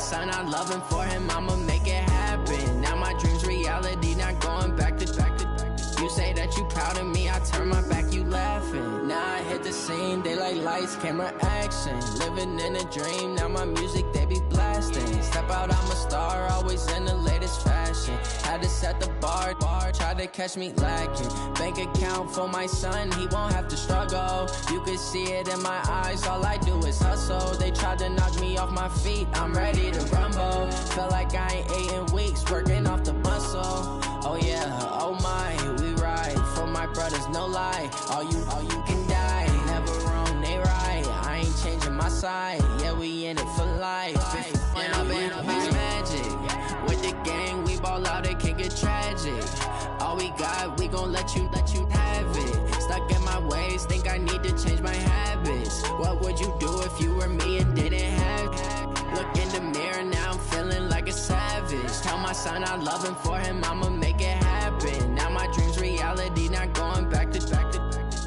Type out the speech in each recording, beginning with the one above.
son I'm loving for him, I'ma make it happen. Now my dream's reality, not going back to. You say that you proud of me, I turn my back, you laughing. Now I hit the scene, they like lights, camera, action. Living in a dream, now my music, they be blasting. Step out, I'm a star, always in the latest fashion. Had to set the bar, try to catch me lacking. Bank account for my son, he won't have to struggle. You can see it in my eyes, all I do is hustle. They tried to knock me off my feet, I'm ready to rumble. Felt like I ain't ate in weeks, working off the muscle. Oh yeah, oh my, we ride for my brothers, no lie. All you can die, never wrong, they right. I ain't changing my side, yeah, we in it for life. When I've been magic, with the gang, we ball out, it can get tragic. All we got, we gon' let you have it. Stuck in my ways, think I need to change my habits. What would you do if you were me and didn't have it? Look in the mirror, now I'm feeling like a savage. Tell my son I'm loving for him, I'ma make it happen. Now my dream's reality, not going back to.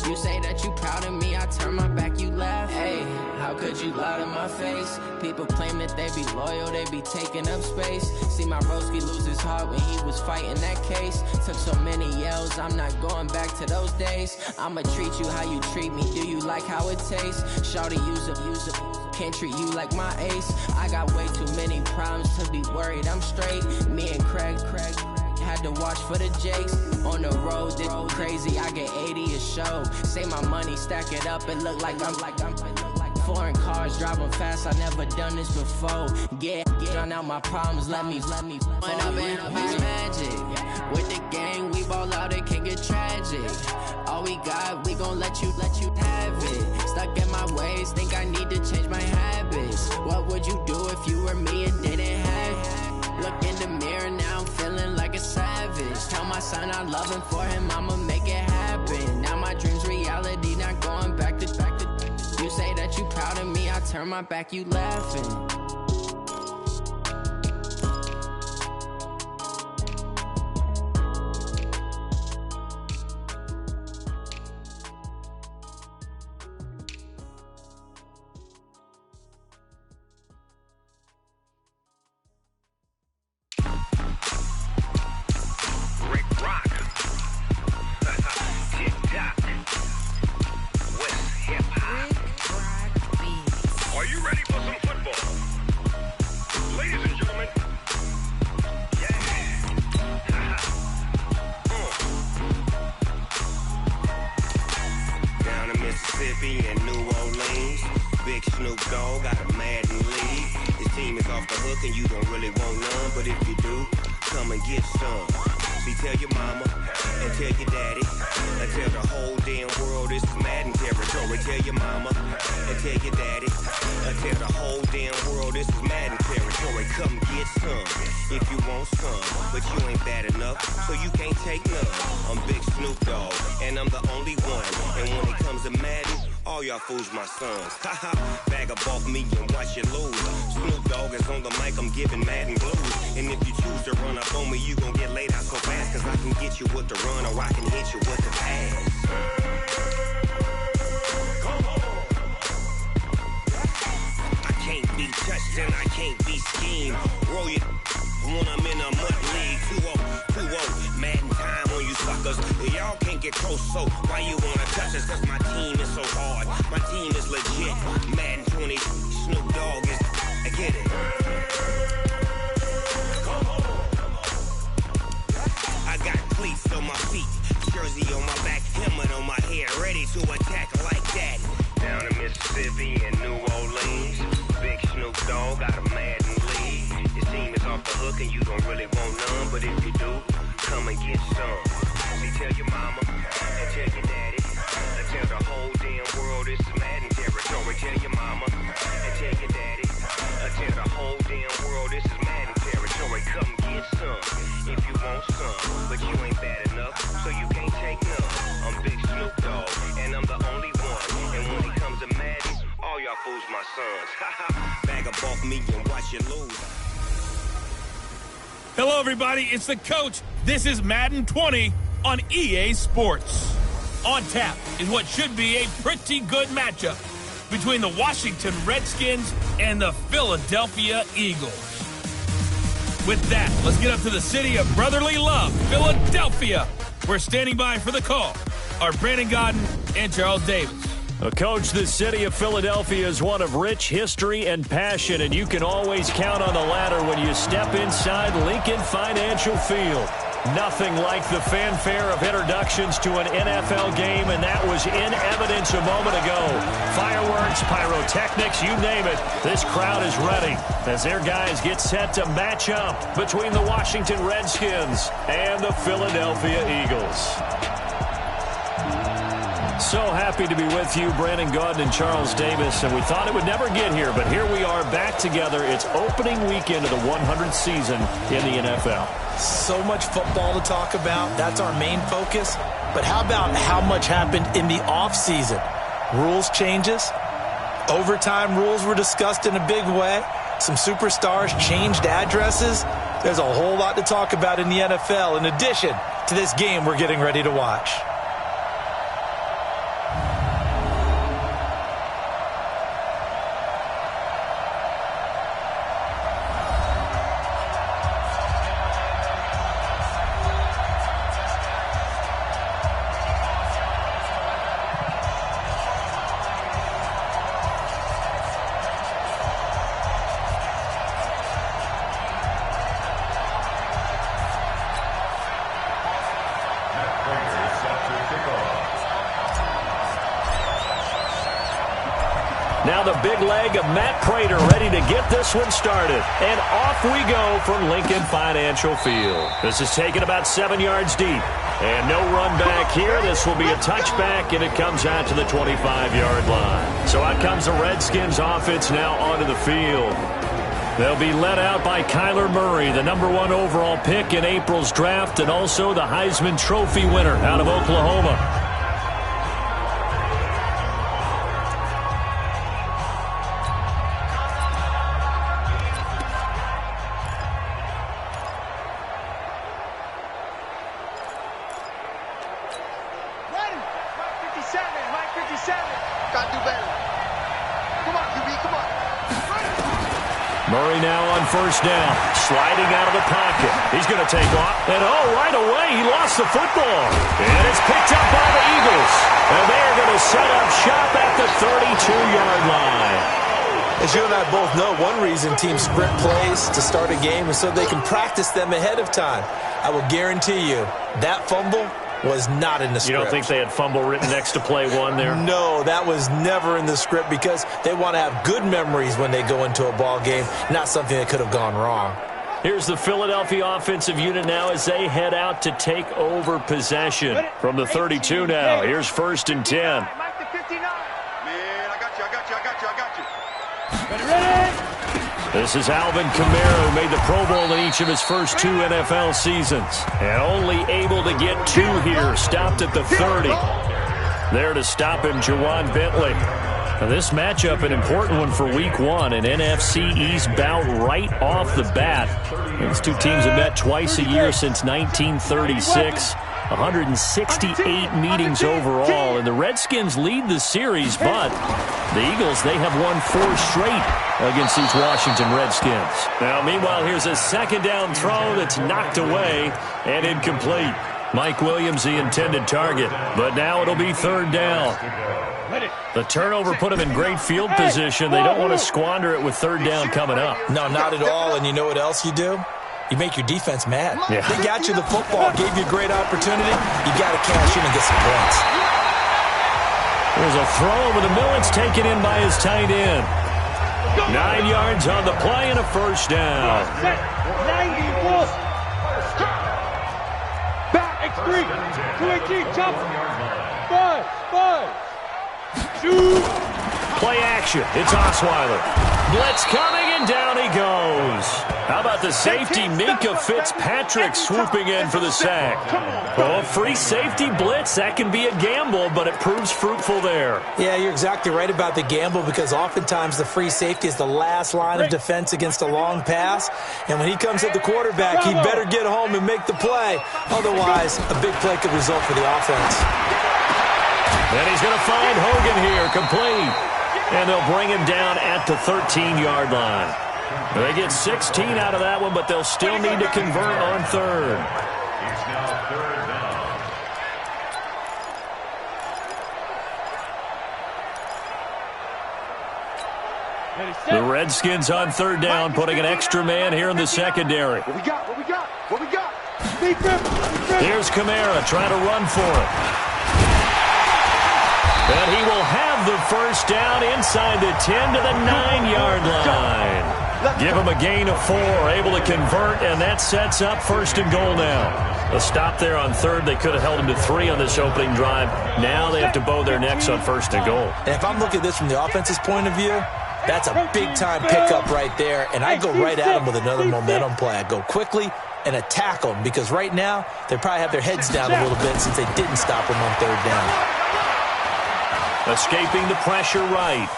You say that you proud of me, I turn my back, you laugh. Hey, how could you lie to my face? People claim that they be loyal, they be taking up space. See my broski lose his heart when he was fighting that case. Took so many yells, I'm not going back to those days. I'ma treat you how you treat me, do you like how it tastes? Shawty, use it. Can't treat you like my ace. I got way too many problems to be worried, I'm straight. Me and Craig had to watch for the Jakes. On the road, this crazy, I get 80 a show. Say my money, stack it up, it look like I'm foreign cars, driving fast, I never done this before. Get drown out my problems, let me When I've been magic, with the gang, we ball out, it can get tragic. All we got, we gon' let you have it. Stuck in my ways, think I need to change my habits. What would you do if you were me and didn't have it? Look in the mirror, now I'm feeling like a savage. Tell my son I'm loving for him, I'ma make it happen. Now my dream's reality, not going back to. You say that you proud of me, I turn my back, you laughing. Fools my sons. Haha, bag up off me and watch you lose. Snoop Dogg is on the mic, I'm giving Madden blues. And if you choose to run up on me, you gon' get laid out so fast. Cause I can get you with the run or I can hit you with the pass. I can't be touched and I can't be schemed. Roll you when I'm in a mud league. 2-0, Madden time on you suckers. Y'all can't get close, so why you wanna touch us? Cause my team is so hard. My team is legit. Madden 20, Snoop Dogg is. I get it. I got cleats on my feet, jersey on my back, helmet on my head, ready to attack like that. Down in Mississippi and New Orleans, big Snoop Dogg got a Madden lead. His team is off the hook and you don't really want none, but if you do, come and get some. See, tell your mama and tell your daddy, and tell the whole damn world this is Madden territory. Tell your mama and tell your daddy, and tell the whole damn world this is Madden territory. Come get some if you want some, but you ain't bad enough, so you can't take none. I'm Big Snoop Dogg, and I'm the only one. And when it comes to Madden, all y'all fools my sons. Bag up off me and watch you lose. Hello, everybody. It's the coach. This is Madden 20 on EA Sports. On tap is what should be a pretty good matchup. between the Washington Redskins and the Philadelphia Eagles. With that, let's get up to the city of brotherly love, Philadelphia. We're standing by for the call are Brandon Godden and Charles Davis. Coach, the city of Philadelphia is one of rich history and passion, and you can always count on the ladder when you step inside Lincoln Financial Field. Nothing like the fanfare of introductions to an NFL game, and that was in evidence a moment ago. Fireworks, pyrotechnics, you name it. This crowd is ready as their guys get set to match up between the Washington Redskins and the Philadelphia Eagles. So happy to be with you, Brandon Godden and Charles Davis, and we thought it would never get here, but here we are back together. It's opening weekend of the 100th season in the NFL. So much football to talk about. That's our main focus. But how about how much happened in the offseason? Rules changes. Overtime rules were discussed in a big way. Some superstars changed addresses. There's a whole lot to talk about in the NFL in addition to this game we're getting ready to watch. Now the big leg of Matt Prater ready to get this one started. And off we go from Lincoln Financial Field. This is taken about 7 yards deep. And no run back here. This will be a touchback, and it comes out to the 25-yard line. So out comes the Redskins offense now onto the field. They'll be led out by Kyler Murray, the #1 overall pick in April's draft, and also the Heisman Trophy winner out of Oklahoma. Murray now on first down, sliding out of the pocket. He's going to take off, and right away he lost the football. And it's picked up by the Eagles. And they're going to set up shop at the 32-yard line. As you and I both know, one reason teams sprint plays to start a game is so they can practice them ahead of time. I will guarantee you that fumble was not in the script. You don't think they had fumble written next to play one there? No, that was never in the script because they want to have good memories when they go into a ball game, not something that could have gone wrong. Here's the Philadelphia offensive unit now as they head out to take over possession from the 32 now. Here's 1st and 10. This is Alvin Kamara, who made the Pro Bowl in each of his first 2 NFL seasons. And only able to get 2 here. Stopped at the 30. There to stop him, Jawan Bentley. Now this matchup, an important one for Week 1. An NFC East bout right off the bat. These two teams have met twice a year since 1936. 168 meetings overall, and the Redskins lead the series, but the Eagles, they have won 4 straight against these Washington Redskins. Now, meanwhile, here's a second down throw that's knocked away and incomplete. Mike Williams, the intended target, but now it'll be 3rd down. The turnover put them in great field position. They don't want to squander it with 3rd down coming up. No, not at all, and you know what else you do? You make your defense mad. Yeah. They got you the football, gave you a great opportunity. You got to cash in and get some points. There's a throw over the middle. It's taken in by his tight end. 9 yards on the play and a 1st down. Back, X3, 2-18, jump. 5, shoot. Play action. It's Osweiler. Blitz coming, and down he goes. How about the safety, Minka Fitzpatrick, swooping in for the sack? Oh, free safety blitz. That can be a gamble, but it proves fruitful there. Yeah, you're exactly right about the gamble because oftentimes the free safety is the last line of defense against a long pass. And when he comes at the quarterback, he better get home and make the play. Otherwise, a big play could result for the offense. And he's going to find Hogan here, complete. And they'll bring him down at the 13-yard line. They get 16 out of that one, but they'll still need to convert on third. The Redskins on third down, putting an extra man here in the secondary. What we got? What we got? What we got? Here's Kamara trying to run for it. And he will have the first down inside the 10 to the 9-yard line. Give him a gain of 4, able to convert, and that sets up first and goal now. A stop there on third. They could have held him to 3 on this opening drive. Now they have to bow their necks on first and goal. And if I'm looking at this from the offense's point of view, that's a big-time pickup right there, and I go right at him with another momentum play. I go quickly and attack them because right now they probably have their heads down a little bit since they didn't stop him on third down. Escaping the pressure right.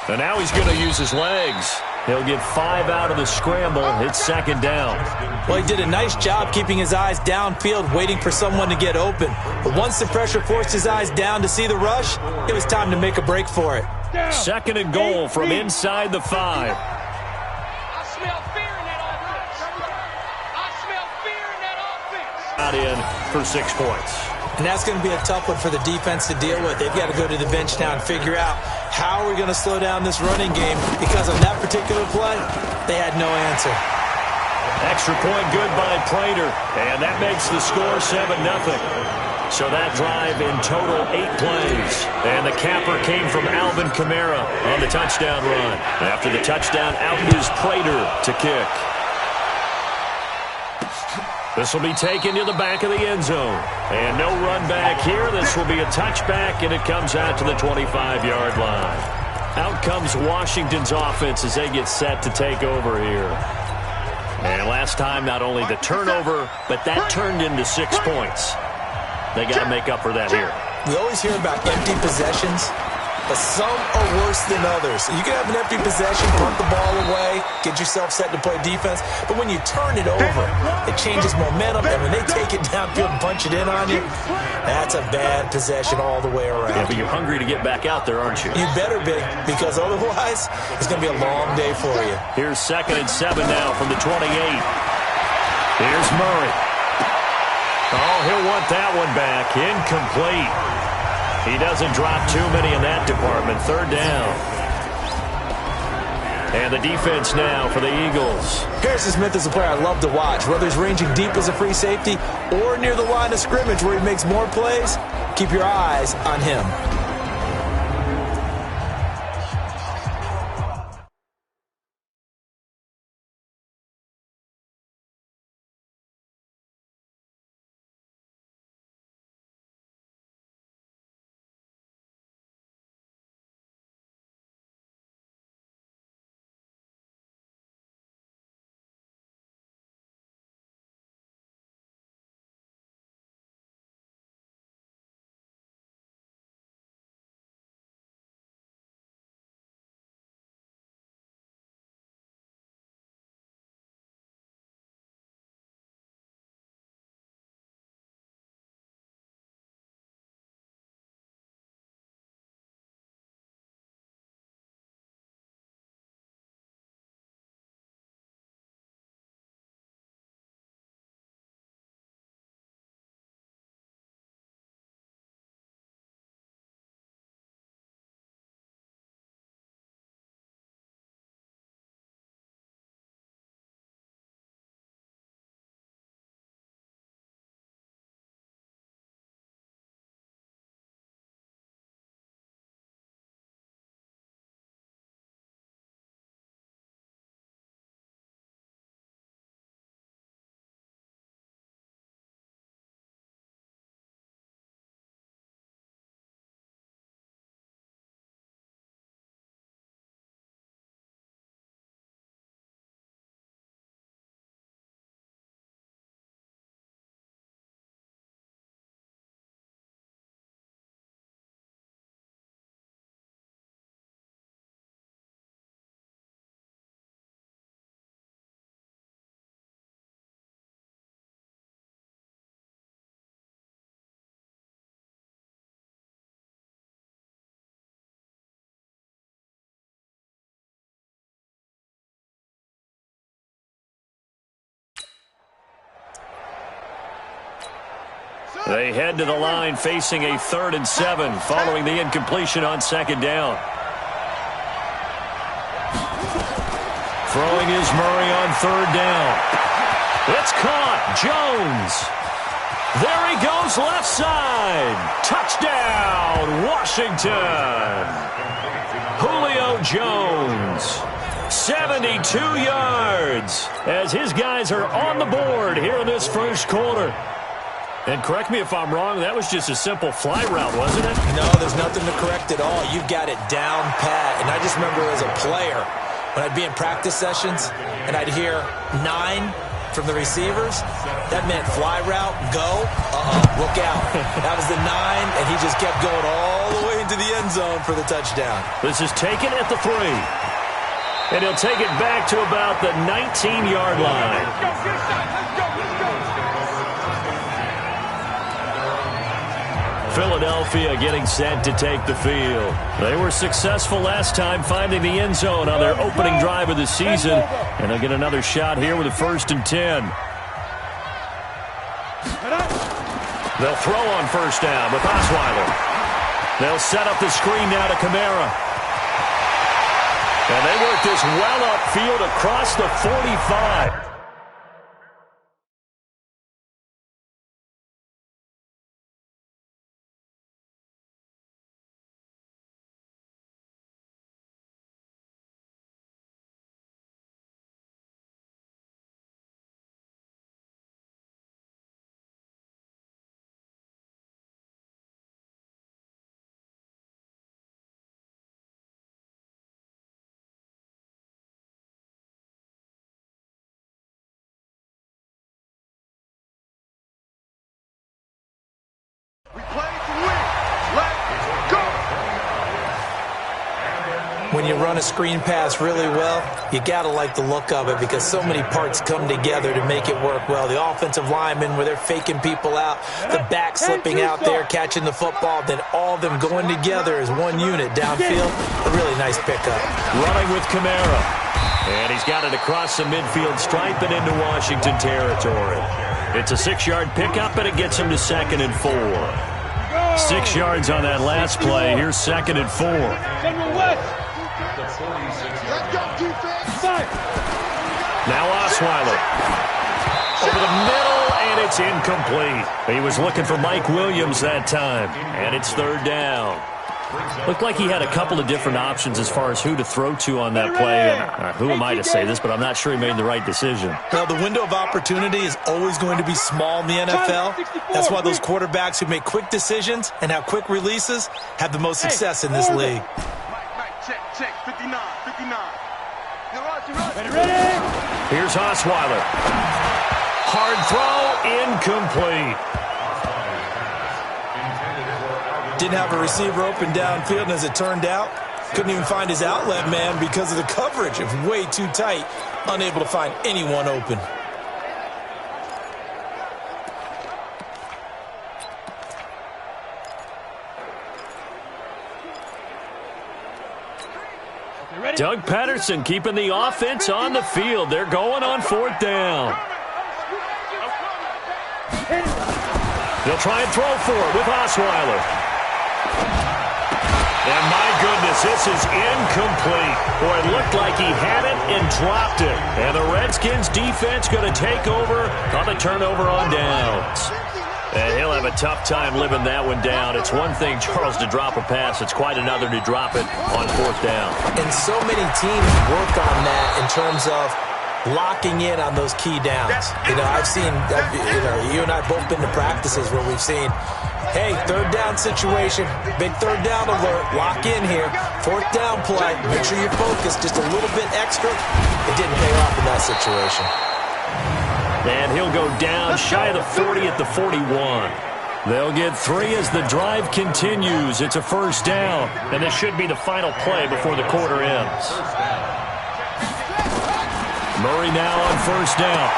And now he's going to use his legs. He'll get 5 out of the scramble. It's second down. Well, he did a nice job keeping his eyes downfield, waiting for someone to get open. But once the pressure forced his eyes down to see the rush, it was time to make a break for it. Second and goal from inside the 5. I smell fear in that offense. I smell fear in that offense. Not in for 6 points. And that's going to be a tough one for the defense to deal with. They've got to go to the bench now and figure out how we're going to slow down this running game because on that particular play, they had no answer. Extra point good by Prater, and that makes the score 7-0. So that drive in total 8 plays. And the capper came from Alvin Kamara on the touchdown run. After the touchdown, out is Prater to kick. This will be taken to the back of the end zone. And no run back here. This will be a touchback, and it comes out to the 25-yard line. Out comes Washington's offense as they get set to take over here. And last time, not only the turnover, but that turned into 6 points. They got to make up for that here. We always hear about empty possessions, but some are worse than others. You can have an empty possession, punt the ball away, get yourself set to play defense, but when you turn it over, it changes momentum, and when they take it downfield and punch it in on you, that's a bad possession all the way around. Yeah, but you're hungry to get back out there, aren't you? You better be, because otherwise, it's going to be a long day for you. Here's 2nd and 7 now from the 28. Here's Murray. Oh, he'll want that one back. Incomplete. He doesn't drop too many in that department. Third down. And the defense now for the Eagles. Harrison Smith is a player I love to watch. Whether he's ranging deep as a free safety or near the line of scrimmage where he makes more plays, keep your eyes on him. They head to the line facing a 3rd and 7 following the incompletion on 2nd down. Throwing is Murray on 3rd down. It's caught. Jones. There he goes left side. Touchdown, Washington. Julio Jones. 72 yards as his guys are on the board here in this first quarter. And correct me if I'm wrong, that was just a simple fly route, wasn't it? No, there's nothing to correct at all. You've got it down pat. And I just remember as a player, when I'd be in practice sessions and I'd hear 9 from the receivers, that meant fly route, go, look out. That was the 9, and he just kept going all the way into the end zone for the touchdown. This is taken at the 3. And he'll take it back to about the 19-yard line. Philadelphia getting set to take the field. They were successful last time finding the end zone on their opening drive of the season. And they'll get another shot here with a 1st and 10. They'll throw on 1st down with Osweiler. They'll set up the screen now to Kamara. And they work this well upfield across the 45. We play to win. Let's go. When you run a screen pass really well, you got to like the look of it because so many parts come together to make it work well. The offensive linemen, where they're faking people out, the back slipping out there, catching the football, then all of them going together as one unit downfield. A really nice pickup. Running with Kamara. And he's got it across the midfield stripe and into Washington territory. It's a 6-yard pickup, and it gets him to 2nd and 4. 6 yards on that last play. Here's 2nd and 4. Now Osweiler. Over the middle, and it's incomplete. He was looking for Mike Williams that time, and it's 3rd down. Looked like he had a couple of different options as far as who to throw to on that play. And who am I to say this, but I'm not sure he made the right decision. Well, the window of opportunity is always going to be small in the NFL. That's why those quarterbacks who make quick decisions and have quick releases have the most success in this league. Check, 59. Here's Osweiler. Hard throw, incomplete. Didn't have a receiver open downfield, and as it turned out, couldn't even find his outlet man because of the coverage. It was way too tight, unable to find anyone open. Doug Patterson keeping the offense on the field. They're going on 4th down. They'll try and throw for it with Osweiler. And my goodness, this is incomplete. Boy, it looked like he had it and dropped it. And the Redskins defense going to take over on the turnover on downs. And he'll have a tough time living that one down. It's one thing, Charles, to drop a pass. It's quite another to drop it on 4th down. And so many teams work on that in terms of locking in on those key downs. I've seen, you and I both been to practices where we've seen, hey, 3rd down situation, big 3rd down alert, lock in here, 4th down play, make sure you're focused just a little bit extra. It didn't pay off in that situation. And he'll go down shy of the 40 at the 41. They'll get 3 as the drive continues. It's a 1st down, and this should be the final play before the quarter ends. Murray now on 1st down.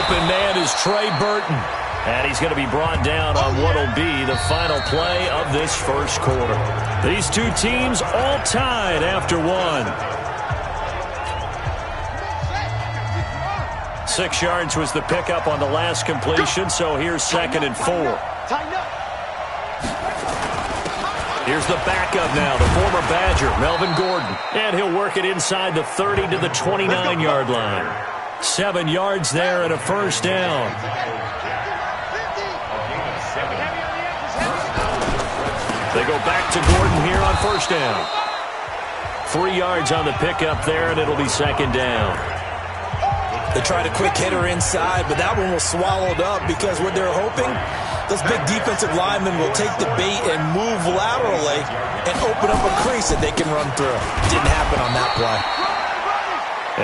Open man is Trey Burton. And he's going to be brought down on what will be the final play of this first quarter. These two teams all tied after 1. 6 yards was the pickup on the last completion, so here's 2nd and 4. Tighten up. Here's the backup now, the former Badger, Melvin Gordon. And he'll work it inside the 30 to the 29-yard line. 7 yards there and a first down. They go back to Gordon here on first down. 3 yards on the pickup there, and it'll be second down. They tried a quick hitter inside, but that one was swallowed up because what they're hoping, those big defensive linemen will take the bait and move laterally and open up a crease that they can run through. Didn't happen on that play.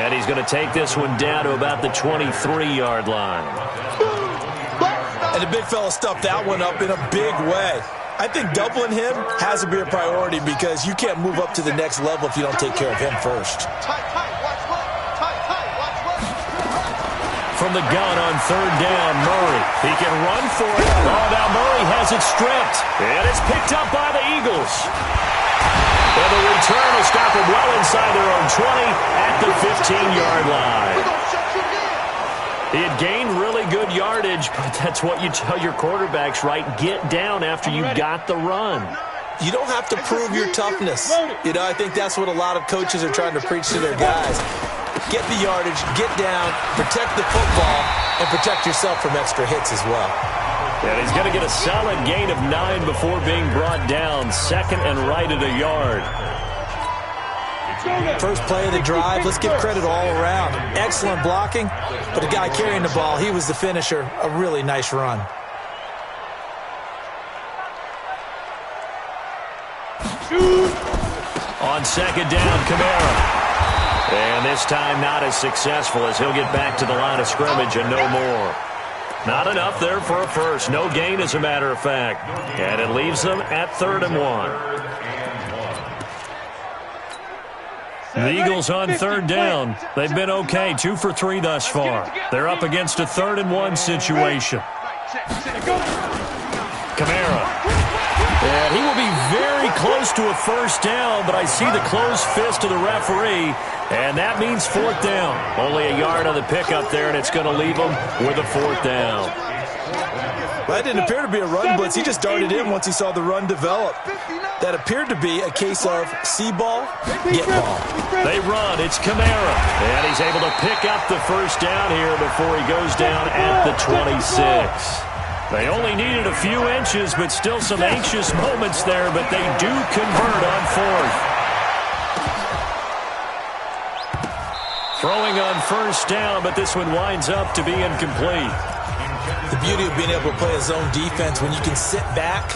And he's going to take this one down to about the 23-yard line. And the big fella stuffed that one up in a big way. I think doubling him has to be a priority because you can't move up to the next level if you don't take care of him first. From the gun on third down, Murray. He can run for it. Oh, now Murray has it stripped. And it's picked up by the Eagles. And the return will stop him well inside their own 20 at the 15-yard line. He had gained really good yardage, but that's what you tell your quarterbacks, right? Get down after you got the run. You don't have to prove your toughness. You know, I think that's what a lot of coaches are trying to preach to their guys. Get the yardage, get down, protect the football, and protect yourself from extra hits as well. And he's going to get a solid gain of 9 before being brought down. Second and right at a yard. First play of the drive, let's give credit all around. Excellent blocking, but the guy carrying the ball, he was the finisher. A really nice run. On second down, Kamara. And this time not as successful as he'll get back to the line of scrimmage and no more. Not enough there for a first. No gain, as a matter of fact. And it leaves them at 3rd and 1. The Eagles on third down. They've been okay, 2 for 3 thus far. They're up against a 3rd and 1 situation. Kamara. And he will be very close to a first down, but I see the closed fist of the referee, and that means 4th down. Only a yard on the pickup there, and it's going to leave him with a 4th down. Well, that didn't appear to be a run blitz. He just darted in once he saw the run develop. That appeared to be a case of see ball, get ball. They run. It's Kamara. And he's able to pick up the first down here before he goes down at the 26. They only needed a few inches, but still some anxious moments there, but they do convert on 4th. Throwing on first down, but this one winds up to be incomplete. The beauty of being able to play a zone defense when you can sit back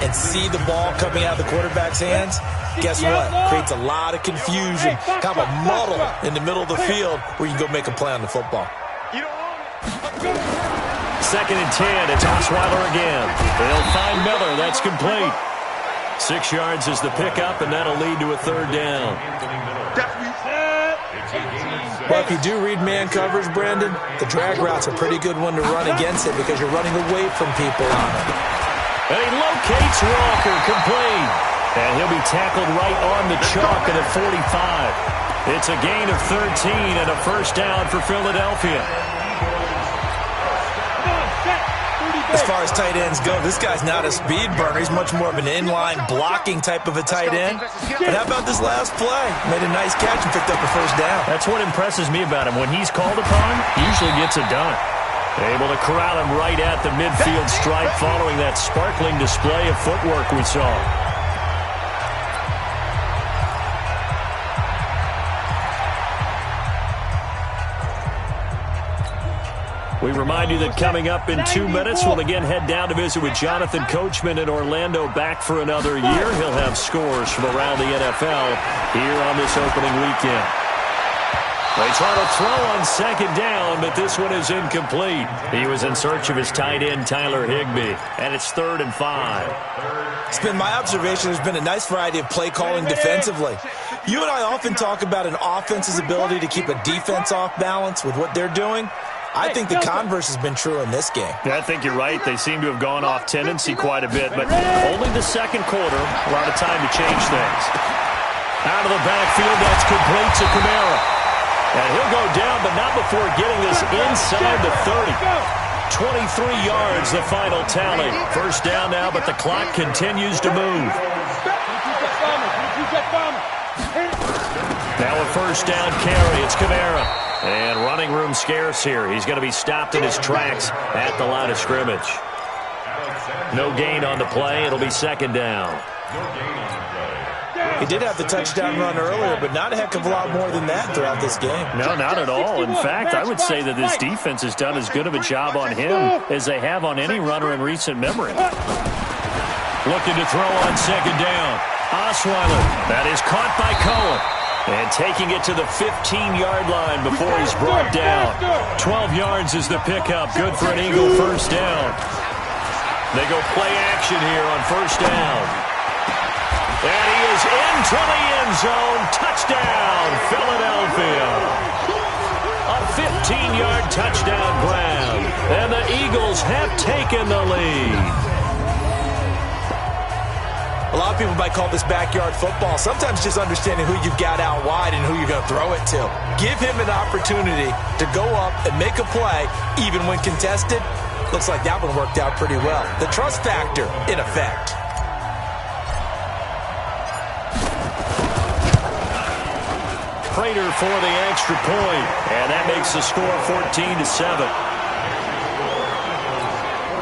and see the ball coming out of the quarterback's hands, guess what? Creates a lot of confusion, kind of a muddle in the middle of the field where you can go make a play on the football. Second and 10, it's Osweiler again. They'll find Miller, that's complete. 6 yards is the pickup, and that'll lead to a 3rd down. Well, if you do read man coverage, Brandon, the drag route's a pretty good one to run against it because you're running away from people on it. And he locates Walker, complete. And he'll be tackled right on the chalk at the 45. It's a gain of 13 and a first down for Philadelphia. As far as tight ends go, this guy's not a speed burner. He's much more of an inline blocking type of a tight end. But how about this last play? Made a nice catch and picked up a first down. That's what impresses me about him. When he's called upon, he usually gets it done. Able to corral him right at the midfield stripe following that sparkling display of footwork we saw. We remind you that coming up in 2 minutes, we'll again head down to visit with Jonathan Coachman in Orlando, back for another year. He'll have scores from around the NFL here on this opening weekend. They try to throw on second down, but this one is incomplete. He was in search of his tight end, Tyler Higbee, and it's 3rd and 5. It's been my observation there's been a nice variety of play calling defensively. You and I often talk about an offense's ability to keep a defense off balance with what they're doing. I think the converse has been true in this game. Yeah, I think you're right. They seem to have gone off tendency quite a bit, but only the second quarter, a lot of time to change things. Out of the backfield, that's complete to Kamara. And he'll go down, but not before getting this inside the 30. 23 yards, the final tally. First down now, but the clock continues to move. Now a first down carry. It's Kamara. And running room scarce here. He's going to be stopped in his tracks at the line of scrimmage. No gain on the play. It'll be second down. He did have the touchdown run earlier, but not a heck of a lot more than that throughout this game. No, not at all. In fact, I would say that this defense has done as good of a job on him as they have on any runner in recent memory. Looking to throw on second down. Osweiler. That is caught by Cohen. And taking it to the 15-yard line before he's brought down. 12 yards is the pickup. Good for an Eagle first down. They go play action here on first down. And he is into the end zone. Touchdown, Philadelphia. A 15-yard touchdown grab. And the Eagles have taken the lead. A lot of people might call this backyard football. Sometimes just understanding who you've got out wide and who you're going to throw it to. Give him an opportunity to go up and make a play, even when contested. Looks like that one worked out pretty well. The trust factor, in effect. Prater for the extra point, and that makes the score 14-7.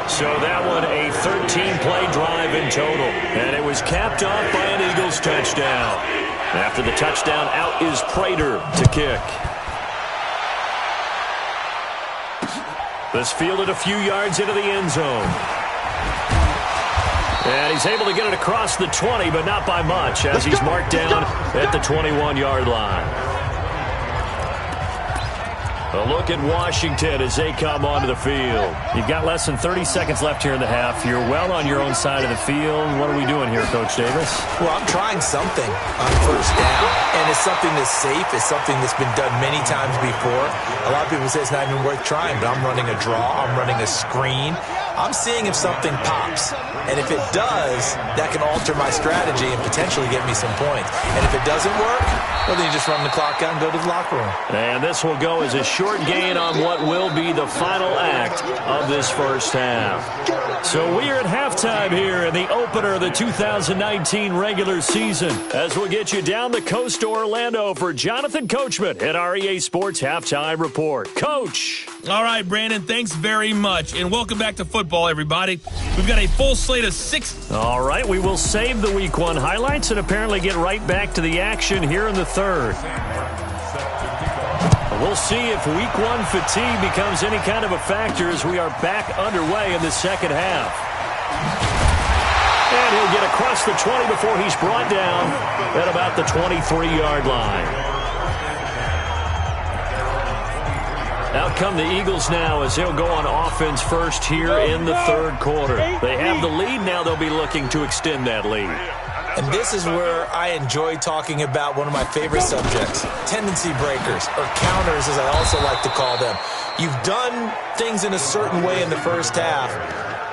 So that one a 13-play drive in total, and it was capped off by an Eagles touchdown. After the touchdown, out is Prater to kick. This fielded a few yards into the end zone. And he's able to get it across the 20, but not by much, as he's marked down at the 21-yard line. A look at Washington as they come onto the field. You've got less than 30 seconds left here in the half. You're well on your own side of the field. What are we doing here, Coach Davis? Well, I'm trying something on first down, and it's something that's safe. It's something that's been done many times before. A lot of people say it's not even worth trying, but I'm running a draw. I'm running a screen. I'm seeing if something pops. And if it does, that can alter my strategy and potentially get me some points. And if it doesn't work, well, then you just run the clock out and go to the locker room. And this will go as a short gain on what will be the final act of this first half. So we are at halftime here in the opener of the 2019 regular season, as we'll get you down the coast to Orlando for Jonathan Coachman at our EA Sports Halftime Report. Coach. All right, Brandon, thanks very much. And welcome back to football, everybody. We've got a full slate of 6. All right, we will save the Week 1 highlights and apparently get right back to the action here in the third. We'll see if Week 1 fatigue becomes any kind of a factor as we are back underway in the second half. And he'll get across the 20 before he's brought down at about the 23-yard line. Out come the Eagles now as they'll go on offense first here in the third quarter. They have the lead now. They'll be looking to extend that lead. And this is where I enjoy talking about one of my favorite subjects, tendency breakers, or counters as I also like to call them. You've done things in a certain way in the first half,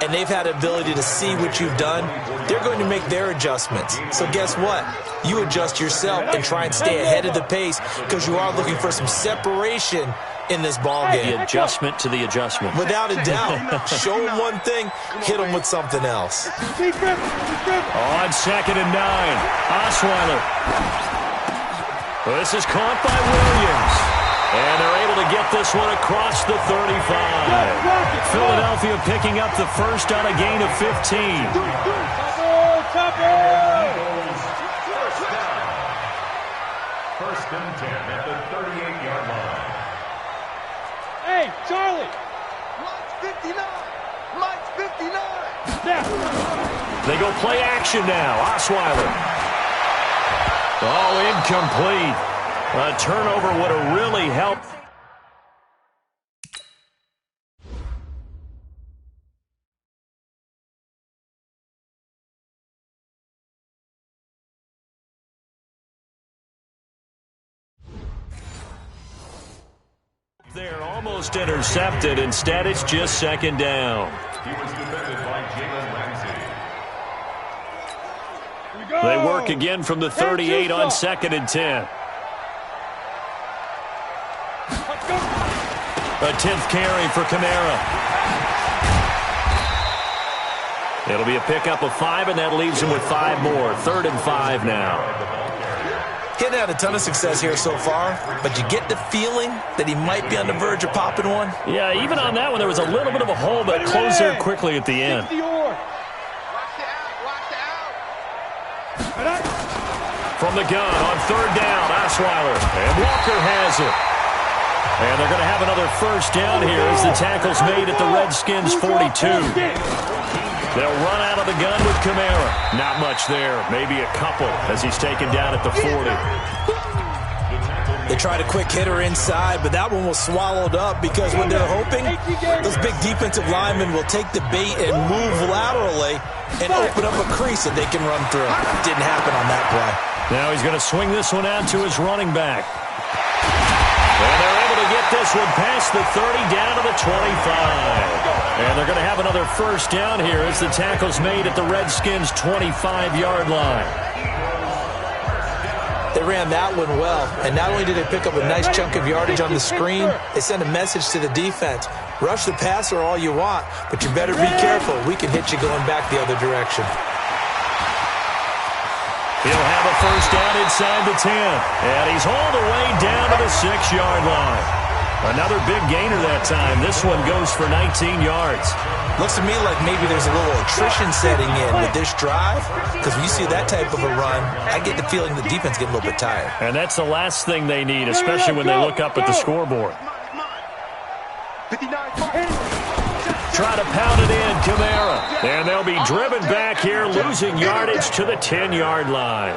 and they've had the ability to see what you've done. They're going to make their adjustments. So guess what? You adjust yourself and try and stay ahead of the pace because you are looking for some separation in this ball game. The adjustment to the adjustment. Without a doubt. Show them one thing, hit them with something else. On 2nd and 9, Osweiler. This is caught by Williams. And they're able to get this one across the 35. Philadelphia picking up the first on a gain of 15. First and 10 at the 38-yard line. Hey, Charlie! Mike's 59! Mike's 59! Yeah. They go play action now. Osweiler. Oh, incomplete. A turnover would have really helped. They're almost intercepted. Instead, it's just second down. He was defended by Jalen Ramsey. They work again from the 38 on 2nd and 10. A 10th carry for Kamara. It'll be a pickup of 5, and that leaves him with 5 more. 3rd and 5 now. He hadn't had a ton of success here so far, but you get the feeling that he might be on the verge of popping one. Yeah, even on that one, there was a little bit of a hole, but closed there quickly at the end. From the gun on 3rd down, Osweiler, and Walker has it. And they're going to have another first down here as the tackle's made at the Redskins' 42. They'll run out of the gun with Kamara. Not much there, maybe a couple as he's taken down at the 40. They tried a quick hitter inside, but that one was swallowed up because when they're hoping, those big defensive linemen will take the bait and move laterally and open up a crease that they can run through. Didn't happen on that play. Now he's going to swing this one out to his running back. And they're able to get this one past the 30 down to the 25. And they're going to have another first down here as the tackle's made at the Redskins' 25-yard line. They ran that one well, and not only did they pick up a nice chunk of yardage on the screen, they sent a message to the defense. Rush the passer all you want, but you better be careful. We can hit you going back the other direction. He'll have a first down inside the 10, and he's hauled away down to the 6-yard line. Another big gainer that time. This one goes for 19 yards. Looks to me like maybe there's a little attrition setting in with this drive, because when you see that type of a run, I get the feeling the defense getting a little bit tired. And that's the last thing they need, especially when they look up at the scoreboard. Try to pound it in, Kamara. And they'll be driven back here, losing yardage to the 10-yard line.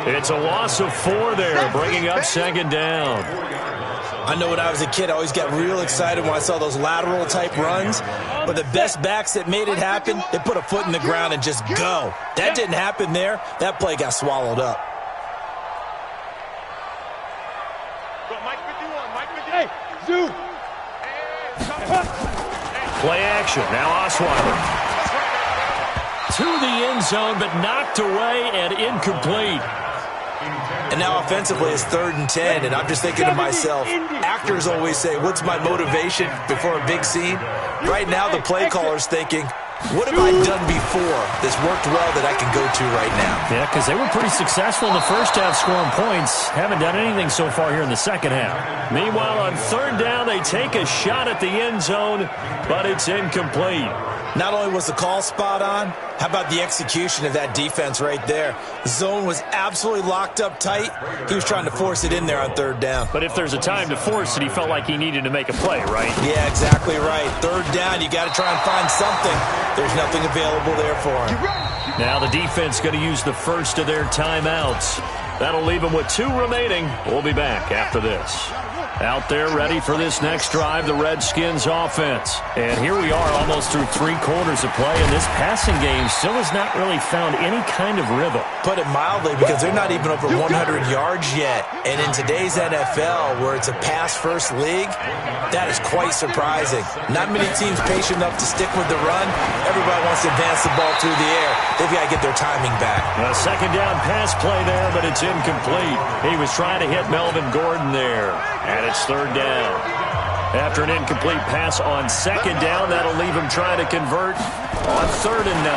It's a loss of 4 there, bringing up 2nd down. I know when I was a kid, I always got real excited when I saw those lateral-type runs. But the best backs that made it happen, they put a foot in the ground and just go. That didn't happen there. That play got swallowed up. Hey, Zoo. Play action. Now Osweiler. To the end zone, but knocked away and incomplete. And now offensively it's 3rd and 10, and I'm just thinking to myself, actors always say, what's my motivation before a big scene? Right now the play caller's thinking, what have I done before that's worked well that I can go to right now? Yeah, because they were pretty successful in the first half scoring points. Haven't done anything so far here in the second half. Meanwhile, on 3rd down, they take a shot at the end zone, but it's incomplete. Not only was the call spot on, how about the execution of that defense right there? The zone was absolutely locked up tight. He was trying to force it in there on 3rd down. But if there's a time to force it, he felt like he needed to make a play, right? Yeah, exactly right. 3rd down, you got to try and find something. There's nothing available there for him. Now the defense going to use the first of their timeouts. That'll leave them with 2 remaining. We'll be back after this. Out there ready for this next drive, the Redskins offense. And here we are almost through 3 quarters of play, and this passing game still has not really found any kind of rhythm. Put it mildly, because they're not even over 100 yards yet. And in today's NFL, where it's a pass-first league, that is quite surprising. Not many teams patient enough to stick with the run. Everybody wants to advance the ball through the air. They've got to get their timing back. A 2nd down pass play there, but it's incomplete. He was trying to hit Melvin Gordon there. And it's 3rd down. After an incomplete pass on 2nd down, that'll leave him trying to convert on 3rd and 9.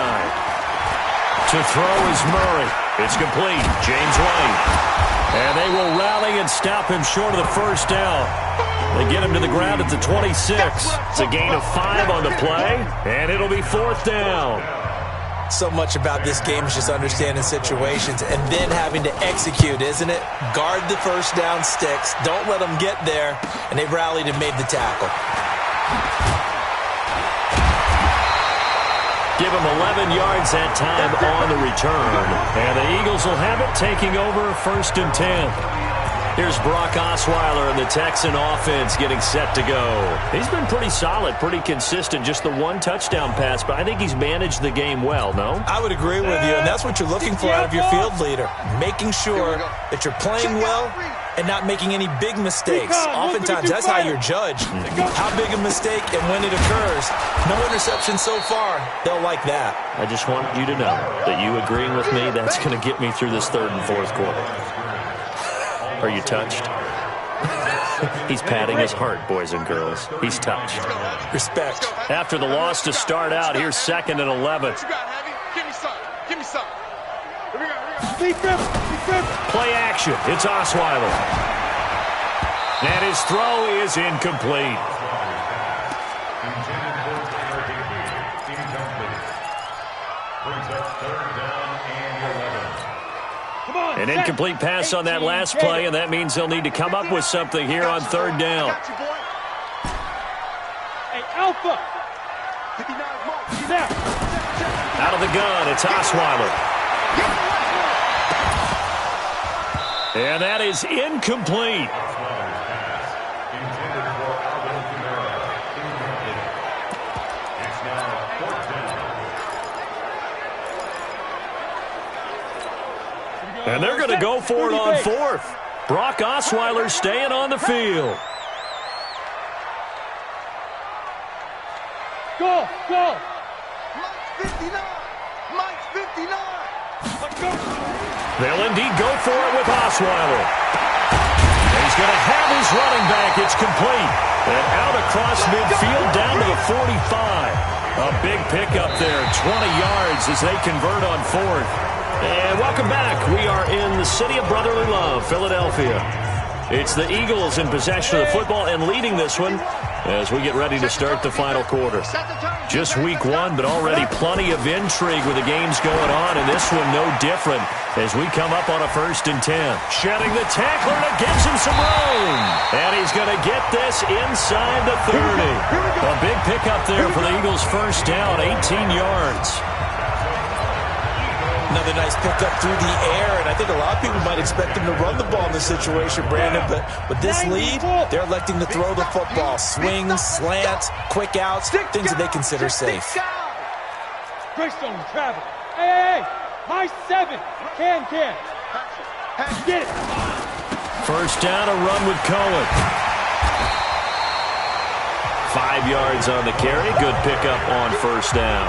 To throw is Murray. It's complete. James White. And they will rally and stop him short of the first down. They get him to the ground at the 26. It's a gain of 5 on the play, and it'll be 4th down. So much about this game is just understanding situations and then having to execute, isn't it? Guard the first down sticks. Don't let them get there. And they rallied and made the tackle. Give him 11 yards that time on the return. And the Eagles will have it, taking over 1st and 10. Here's Brock Osweiler and the Texan offense getting set to go. He's been pretty solid, pretty consistent, just the 1 touchdown pass, but I think he's managed the game well, no? I would agree with you, and that's what you're looking for out of your field leader, making sure that you're playing well and not making any big mistakes. Oftentimes, that's how you're judged. How big a mistake and when it occurs. No interception so far. They'll like that. I just want you to know that you agreeing with me, that's going to get me through this 3rd and 4th quarter. Are you touched? He's patting his heart, boys and girls. He's touched. Respect. After the loss to start out, here's 2nd and 11. Give me some. Give me some. Play action. It's Osweiler. And his throw is incomplete. An incomplete pass on that last play, and that means they'll need to come up with something here on 3rd down. Hey, Alpha! Out of the gun, it's Osweiler. And that is incomplete. And they're going to go for it on 4th. Brock Osweiler staying on the field. Go! Mike's 59. Mike's 59. Let's go! They'll indeed go for it with Osweiler. He's going to have his running back. It's complete. And out across midfield down to the 45. A big pickup there, 20 yards as they convert on 4th. And welcome back. We are in the city of brotherly love, Philadelphia. It's the Eagles in possession of the football and leading this one as we get ready to start the final quarter. Just week 1, but already plenty of intrigue with the games going on, and this one no different as we come up on a 1st and 10. Shedding the tackler, and it gives him some room. And he's going to get this inside the 30. A big pickup there for the Eagles' 1st down, 18 yards. Another nice pickup through the air, and I think a lot of people might expect them to run the ball in this situation, Brandon, but with this lead, they're electing to throw the football. Swings, slants, quick outs, things that they consider safe. Greystone, travel. Hey! My 7. Can. Get it. 1st down, a run with Cohen. 5 yards on the carry. Good pickup on 1st down.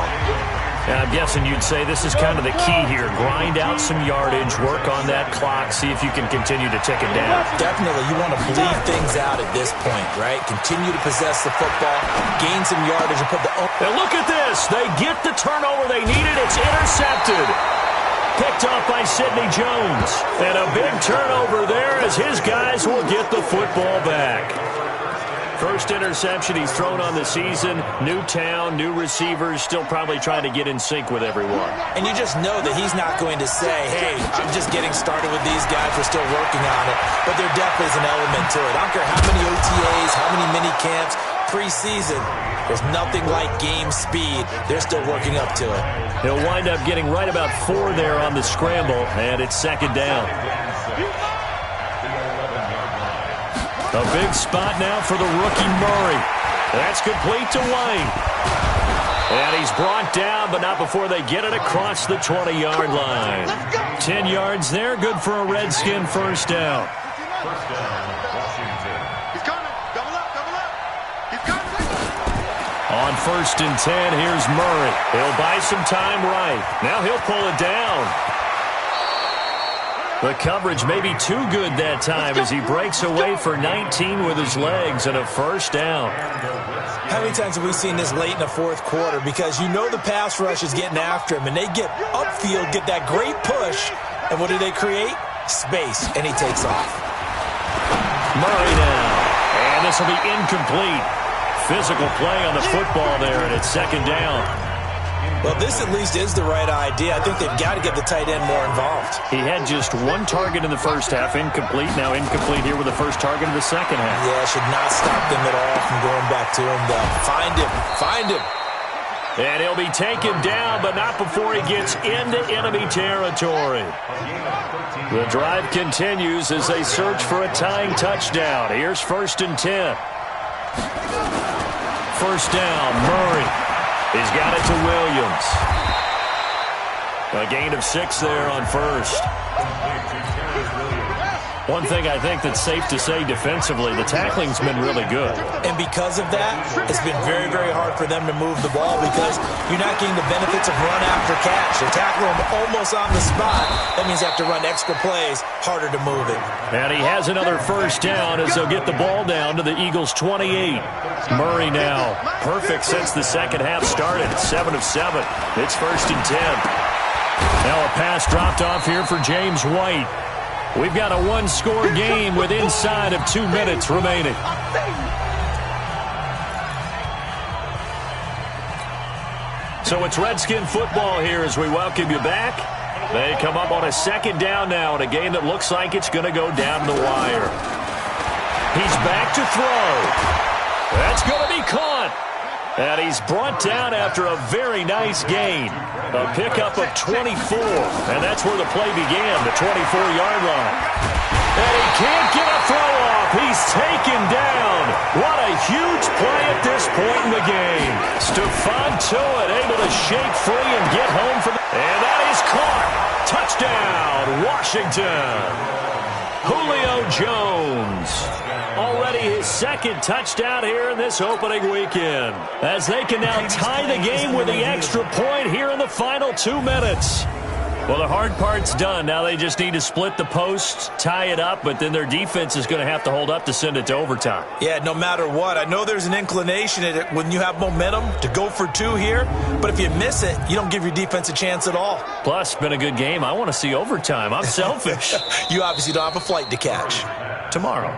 And I'm guessing you'd say this is kind of the key here. Grind out some yardage, work on that clock, see if you can continue to tick it down. Definitely. You want to bleed things out at this point, right? Continue to possess the football, gain some yardage, and put the... And look at this. They get the turnover they needed. It's intercepted. Picked off by Sidney Jones. And a big turnover there as his guys will get the football back. 1st interception he's thrown on the season. New town, new receivers, still probably trying to get in sync with everyone. And you just know that he's not going to say, hey, I'm just getting started with these guys. We're still working on it. But there definitely is an element to it. I don't care how many OTAs, how many mini camps, preseason. There's nothing like game speed. They're still working up to it. He'll wind up getting right about 4 there on the scramble, and it's 2nd down. A big spot now for the rookie Murray. That's complete to White. And he's brought down, but not before they get it across the 20-yard line. 10 yards there, good for a Redskin 1st down. He's coming. Double up. He's coming. On 1st and 10, here's Murray. He'll buy some time right. Now he'll pull it down. The coverage may be too good that time as he breaks away for 19 with his legs and a 1st down. How many times have we seen this late in the 4th quarter? Because you know the pass rush is getting after him, and they get upfield, get that great push, and what do they create? Space, and he takes off. Murray now, and this will be incomplete. Physical play on the football there, and it's 2nd down. Well, this at least is the right idea. I think they've got to get the tight end more involved. He had just 1 target in the 1st half, incomplete. Now incomplete here with the 1st target in the 2nd half. Yeah, should not stop them at all from going back to him, though. Find him. And he'll be taken down, but not before he gets into enemy territory. The drive continues as they search for a tying touchdown. Here's 1st and 10. 1st down, Murray. He's got it to Williams. A gain of 6 there on 1st. One thing I think that's safe to say defensively, the tackling's been really good. And because of that, it's been very, very hard for them to move the ball because you're not getting the benefits of run after catch. They tackle them almost on the spot. That means they have to run extra plays, harder to move it. And he has another first down as they'll get the ball down to the Eagles' 28. Murray now, perfect since the second half started, 7 of 7. It's 1st and 10. Now a pass dropped off here for James White. We've got a one-score game with inside of 2 minutes remaining. So it's Redskin football here as we welcome you back. They come up on a second down now in a game that looks like it's going to go down the wire. He's back to throw. That's going to be caught. And he's brought down after a very nice gain. A pickup of 24. And that's where the play began, the 24-yard line. And he can't get a throw off. He's taken down. What a huge play at this point in the game. Stephon Tuitt able to shake free and get home for the... And that is caught. Touchdown, Washington. Julio Jones. Already his second touchdown here in this opening weekend. As they can now tie the game with the extra point here in the final 2 minutes. Well, the hard part's done. Now they just need to split the post, tie it up, but then their defense is going to have to hold up to send it to overtime. Yeah, no matter what. I know there's an inclination in it when you have momentum to go for 2 here, but if you miss it, you don't give your defense a chance at all. Plus, been a good game. I want to see overtime. I'm selfish. You obviously don't have a flight to catch. Tomorrow.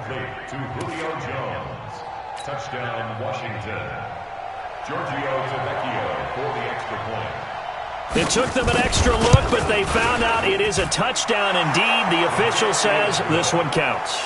To Julio Jones. Touchdown, Washington. Giorgio Tavecchio for the extra point. It took them an extra look, but they found out it is a touchdown indeed. The official says this one counts.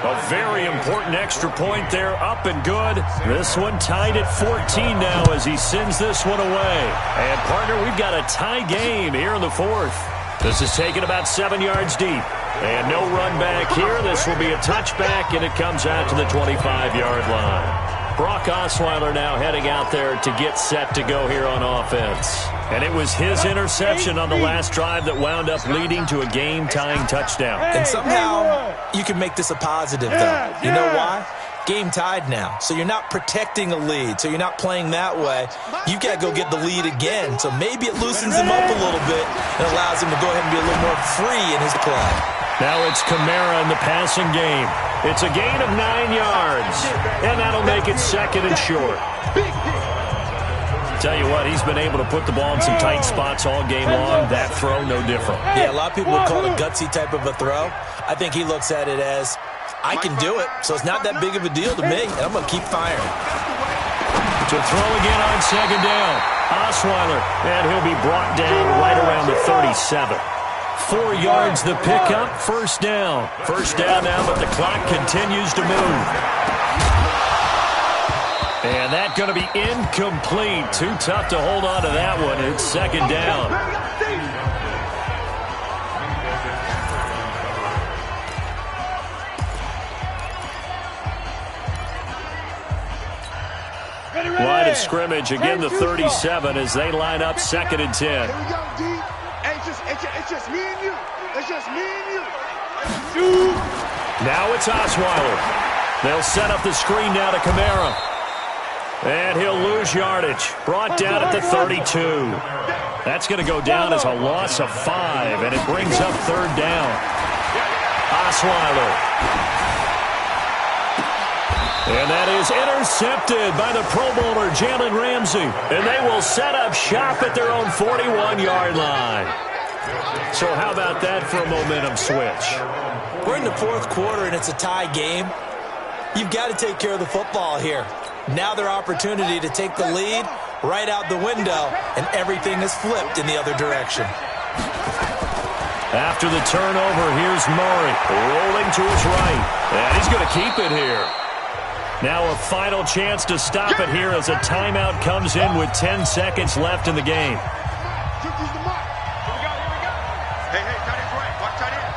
A very important extra point there, up and good. This one tied at 14 now as he sends this one away. And, partner, we've got a tie game here in the 4th. This is taken about 7 yards deep. And no run back here. This will be a touchback, and it comes out to the 25-yard line. Brock Osweiler now heading out there to get set to go here on offense. And it was his interception on the last drive that wound up leading to a game-tying touchdown. And somehow you can make this a positive, though. You know why? Game tied now. So you're not protecting a lead. So you're not playing that way. You've got to go get the lead again. So maybe it loosens him up a little bit and allows him to go ahead and be a little more free in his play. Now it's Kamara in the passing game. It's a gain of 9 yards, and that'll make it 2nd and short. Tell you what, he's been able to put the ball in some tight spots all game long. That throw, no different. Yeah, a lot of people would call it a gutsy type of a throw. I think he looks at it as, I can do it, so it's not that big of a deal to me, and I'm going to keep firing. To throw again on 2nd down, Osweiler, and he'll be brought down right around the 37. 4 yards the pickup, 1st down. 1st down now, but the clock continues to move. And that's going to be incomplete. Too tough to hold on to that one. It's 2nd down. Line of scrimmage, again the 37 as they line up 2nd and 10. Here we go, D. It's just me and you. It's just me and you. Now it's Osweiler. They'll set up the screen now to Kamara. And he'll lose yardage. Brought down at the 32. That's going to go down as a loss of 5, and it brings up 3rd down. Osweiler. And that is intercepted by the Pro Bowler, Jalen Ramsey. And they will set up shop at their own 41-yard line. So how about that for a momentum switch? We're in the 4th quarter, and it's a tie game. You've got to take care of the football here. Now their opportunity to take the lead right out the window, and everything is flipped in the other direction. After the turnover, here's Murray rolling to his right. And he's going to keep it here. Now a final chance to stop it here as a timeout comes in with 10 seconds left in the game. Hey, tight end's right. Watch tight end.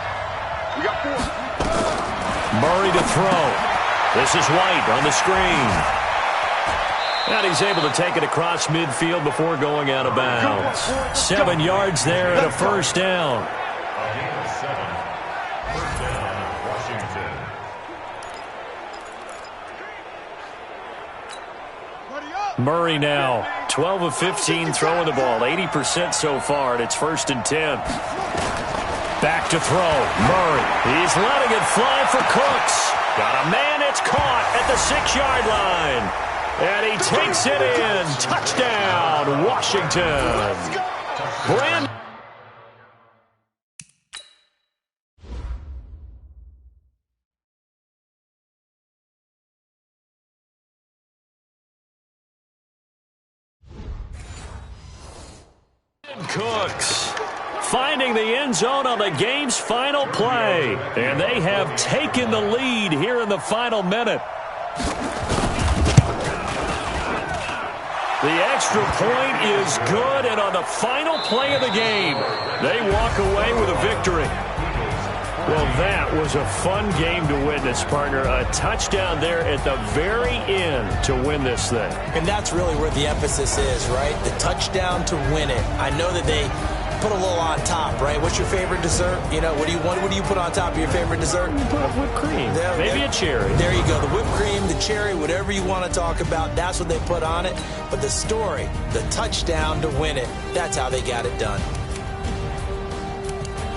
We got 4. Murray to throw. This is White on the screen. And he's able to take it across midfield before going out of bounds. 7 yards there and a 1st down. Murray now, 12 of 15 throwing the ball, 80% so far, and it's 1st and 10. Back to throw. Murray. He's letting it fly for Cooks. Got a man. It's caught at the 6-yard line. And he takes it in. Touchdown, Washington. Brand. Cooks finding the end zone on the game's final play. And they have taken the lead here in the final minute. The extra point is good, and on the final play of the game, they walk away with a victory. Well, that was a fun game to witness, partner. A touchdown there at the very end to win this thing. And that's really where the emphasis is, right? The touchdown to win it. I know that they put a little on top, right? What's your favorite dessert? You know, what do you put on top of your favorite dessert? You put whipped cream. Maybe a cherry. There you go. The whipped cream, the cherry, whatever you want to talk about, that's what they put on it. But the story, the touchdown to win it, that's how they got it done.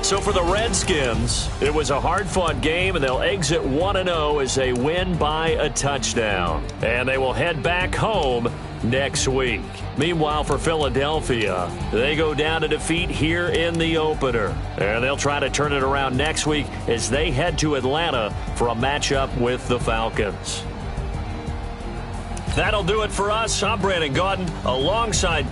So for the Redskins, it was a hard-fought game, and they'll exit 1-0 as they win by a touchdown. And they will head back home next week. Meanwhile, for Philadelphia, they go down to defeat here in the opener. And they'll try to turn it around next week as they head to Atlanta for a matchup with the Falcons. That'll do it for us. I'm Brandon Gaudin alongside